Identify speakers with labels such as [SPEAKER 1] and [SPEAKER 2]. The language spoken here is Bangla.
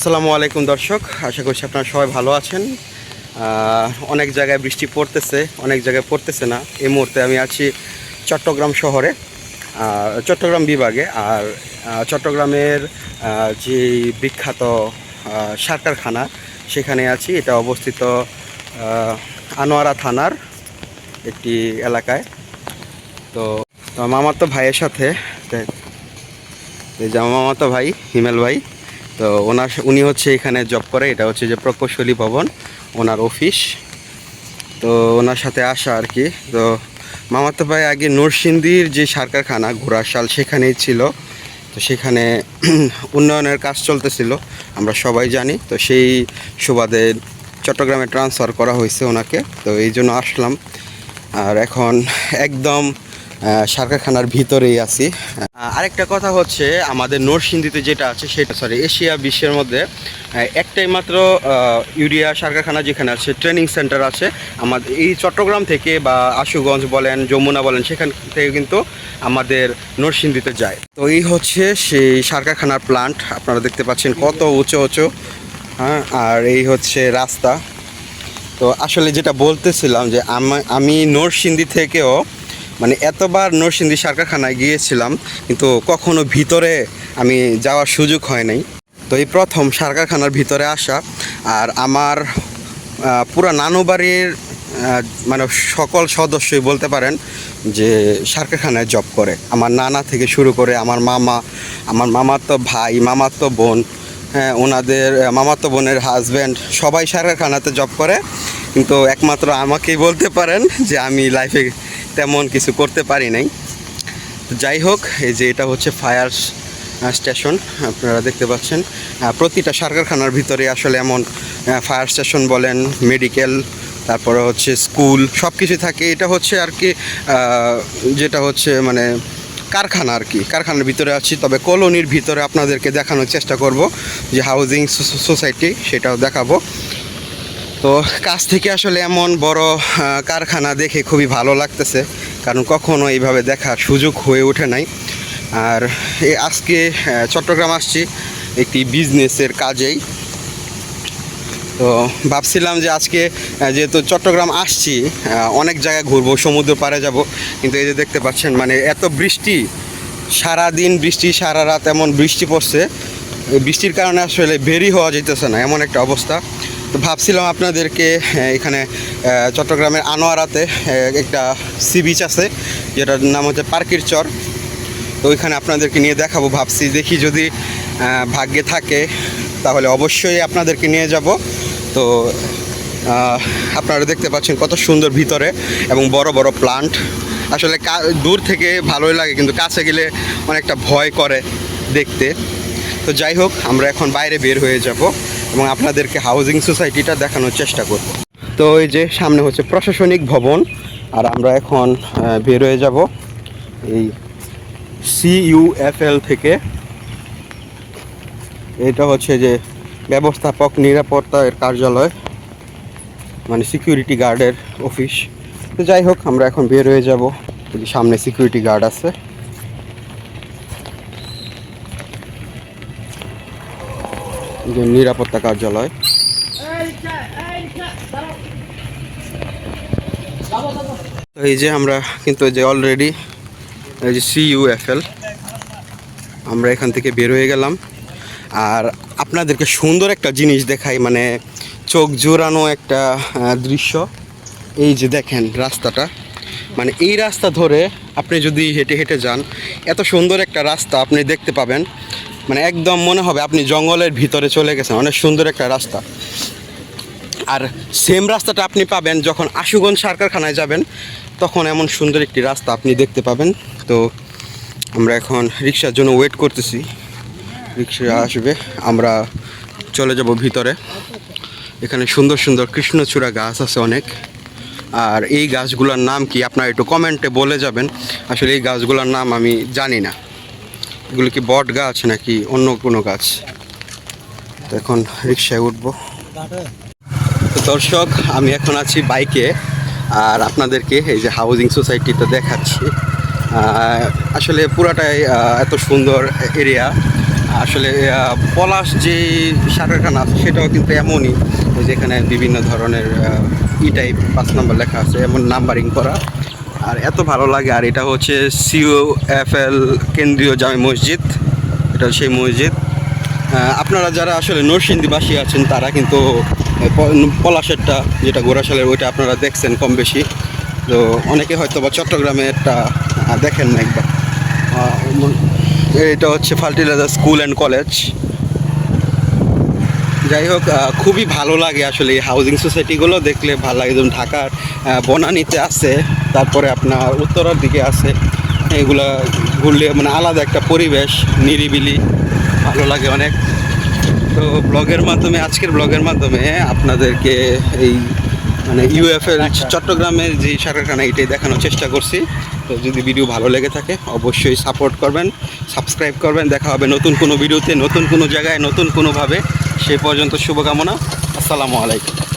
[SPEAKER 1] আসসালামু আলাইকুম দর্শক, আশা করছি আপনারা সবাই ভালো আছেন। অনেক জায়গায় বৃষ্টি পড়তেছে, অনেক জায়গায় পড়তেছে না। এই মুহূর্তে আমি আছি চট্টগ্রাম শহরে, চট্টগ্রাম বিভাগে। আর চট্টগ্রামের যে বিখ্যাত সার কারখানা, সেখানে আছি। এটা অবস্থিত আনোয়ারা থানার একটি এলাকায়। তো মামাতো ভাইয়ের সাথে, এই যে মামাতো ভাই হিমেল ভাই, তো উনি হচ্ছে এখানে জব করে। এটা হচ্ছে যে প্রকৌশলী ভবন, ওনার অফিস। তো ওনার সাথে আসা আর কি। তো মামাতো ভাই আগে নরসিংদীর যে সার কারখানা ঘোড়াশাল, সেখানেই ছিল। তো সেখানে উন্নয়নের কাজ চলতেছিল, আমরা সবাই জানি। তো সেই সুবাদে চট্টগ্রামে ট্রান্সফার করা হয়েছে ওনাকে। তো এই জন্য আসলাম। আর এখন একদম সার কারখানার ভিতরেই আছি। আরেকটা কথা হচ্ছে, আমাদের নরসিংদীতে যেটা আছে সেটা এশিয়া বিশ্বের মধ্যে একটাই মাত্র ইউরিয়া সার কারখানা যেখানে আছে, ট্রেনিং সেন্টার আছে। আমাদের এই চট্টগ্রাম থেকে বা আশুগঞ্জ বলেন, যমুনা বলেন, সেখান থেকে কিন্তু আমাদের নরসিংদীতে যায়। তো এই হচ্ছে সেই সার কারখানার প্লান্ট, আপনারা দেখতে পাচ্ছেন কত উঁচু উঁচু। হ্যাঁ, আর এই হচ্ছে রাস্তা। তো আসলে যেটা বলতেছিলাম যে আমি নরসিংদী থেকেও মানে এতবার নরসিংদী সার কারখানায় গিয়েছিলাম, কিন্তু কখনো ভিতরে আমি যাওয়ার সুযোগ হয় নাই। তো এই প্রথম সার কারখানার ভিতরে আসা। আর আমার পুরা নানু বাড়ির মানে সকল সদস্যই বলতে পারেন যে সার কারখানায় জব করে। আমার নানা থেকে শুরু করে আমার মামা, আমার মামাতো ভাই, মামাতো বোন, হ্যাঁ, ওনাদের মামাতো বোনের হাজব্যান্ড সবাই সার কারখানাতে জব করে। কিন্তু একমাত্র আমাকেই বলতে পারেন যে আমি লাইফে তেমন কিছু করতে পারি নাই। যাই হোক, এই যে এটা হচ্ছে ফায়ার স্টেশন, আপনারা দেখতে পাচ্ছেন। প্রতিটা সার কারখানার ভিতরে আসলে এমন ফায়ার স্টেশন বলেন, মেডিকেল, তারপরে হচ্ছে স্কুল, সব কিছু থাকে। এটা হচ্ছে আর কি যেটা হচ্ছে মানে কারখানা আর কি। কারখানার ভিতরে আছি, তবে কলোনির ভিতরে আপনাদেরকে দেখানোর চেষ্টা করব যে হাউজিং সোসাইটি, সেটাও দেখাবো। তো কাছ থেকে আসলে এমন বড় কারখানা দেখে খুবই ভালো লাগতেছে, কারণ কখনো এইভাবে দেখার সুযোগ হয়ে ওঠে নাই। আর আজকে চট্টগ্রাম আসছি একটি বিজনেসের কাজেই। তো ভাবছিলাম যে আজকে যেহেতু চট্টগ্রাম আসছি, অনেক জায়গায় ঘুরবো, সমুদ্র পাড়ে যাব। কিন্তু এই যে দেখতে পাচ্ছেন মানে এত বৃষ্টি, সারাদিন বৃষ্টি, সারা রাত এমন বৃষ্টি পড়ছে, বৃষ্টির কারণে আসলে বেরি হওয়া যেতেছে না, এমন একটা অবস্থা। তো ভাবছিলাম আপনাদেরকে এখানে চট্টগ্রামের আনোয়ারাতে একটা সি বিচ আছে, যেটার নাম হচ্ছে পার্কির চর। তো ওইখানে আপনাদেরকে নিয়ে দেখাবো ভাবছি। দেখি যদি ভাগ্যে থাকে তাহলে অবশ্যই আপনাদেরকে নিয়ে যাব। তো আপনারা দেখতে পাচ্ছেন কত সুন্দর ভিতরে এবং বড় বড় প্লান্ট। আসলে দূর থেকে ভালোই লাগে, কিন্তু কাছে গেলে অনেকটা ভয় করে দেখতে। তো যাই হোক, আমরা এখন বাইরে বের হয়ে যাব এবং আপনাদেরকে হাউজিং সোসাইটিটা দেখানোর চেষ্টা করব। তো এই যে সামনে হচ্ছে প্রশাসনিক ভবন, আর আমরা এখন বের হয়ে যাব এই CUFL থেকে। এটা হচ্ছে যে ব্যবস্থাপক নিরাপত্তার কার্যালয়, মানে সিকিউরিটি গার্ডের অফিস। তো যাই হোক, আমরা এখন বের হয়ে যাব। সামনে সিকিউরিটি গার্ড আছে। যে নিরাপত্তা কার্যালয়। তো এই যে আমরা কিন্তু যে অলরেডি এই যে CUFL, আমরা এখান থেকে বের হয়ে গেলাম। আর আপনাদেরকে সুন্দর একটা জিনিস দেখাই, মানে চোখ জোড়ানো একটা দৃশ্য। এই যে দেখেন রাস্তাটা, মানে এই রাস্তা ধরে আপনি যদি হেঁটে হেঁটে যান, এত সুন্দর একটা রাস্তা আপনি দেখতে পাবেন। মানে একদম মনে হবে আপনি জঙ্গলের ভিতরে চলে গেছেন, অনেক সুন্দর একটা রাস্তা। আর সেম রাস্তাটা আপনি পাবেন যখন আশুগঞ্জ সার কারখানায় যাবেন, তখন এমন সুন্দর একটি রাস্তা আপনি দেখতে পাবেন। তো আমরা এখন রিক্সার জন্য ওয়েট করতেছি, রিক্সা আসবে, আমরা চলে যাব ভিতরে। এখানে সুন্দর সুন্দর কৃষ্ণচূড়া গাছ আছে অনেক। আর এই গাছগুলোর নাম কি আপনারা একটু কমেন্টে বলে যাবেন। আসলে এই গাছগুলোর নাম আমি জানি না, এগুলো কি বট গাছ নাকি অন্য কোনো গাছ। তো এখন রিক্সায় উঠবো। তো দর্শক, আমি এখন আছি বাইকে, আর আপনাদেরকে এই যে হাউজিং সোসাইটিতে দেখাচ্ছি। আসলে পুরাটাই এত সুন্দর এরিয়া। আসলে পলাশ যে সাগরখানা আছে সেটাও কিন্তু এমনই, ওই যেখানে বিভিন্ন ধরনের টাইপ 5 নম্বর লেখা আছে, এমন নাম্বারিং করা। আর এত ভালো লাগে। আর এটা হচ্ছে COFL কেন্দ্রীয় জামে মসজিদ, এটা সেই মসজিদ। আপনারা যারা আসলে নরসিংদীবাসী আছেন তারা কিন্তু পলাশেরটা যেটা গোরাশালের ওইটা আপনারা দেখছেন কম বেশি। তো অনেকে হয়তো বা চট্টগ্রামে একটা দেখেন না একবার। এটা হচ্ছে ফার্টিলাইজার স্কুল অ্যান্ড কলেজ। যাই হোক, খুবই ভালো লাগে আসলে এই হাউজিং সোসাইটিগুলো দেখলে ভালো লাগে। যেমন ঢাকার বনানীতে আছে, তারপরে আপনার উত্তরার দিকে আছে, এগুলা ঘুরলে মানে আলাদা একটা পরিবেশ, নিরিবিলি, ভালো লাগে অনেক। তো আজকের ব্লগের মাধ্যমে আপনাদেরকে এই মানে UFL চট্টগ্রামের যে সাগরখানা এটাই দেখানোর চেষ্টা করছি। তো যদি ভিডিও ভালো লেগে থাকে অবশ্যই সাপোর্ট করবেন, সাবস্ক্রাইব করবেন। দেখা হবে নতুন কোনো ভিডিওতে, নতুন কোনো জায়গায়, নতুন কোনোভাবে। সেই পর্যন্ত শুভকামনা। আসসালামু আলাইকুম।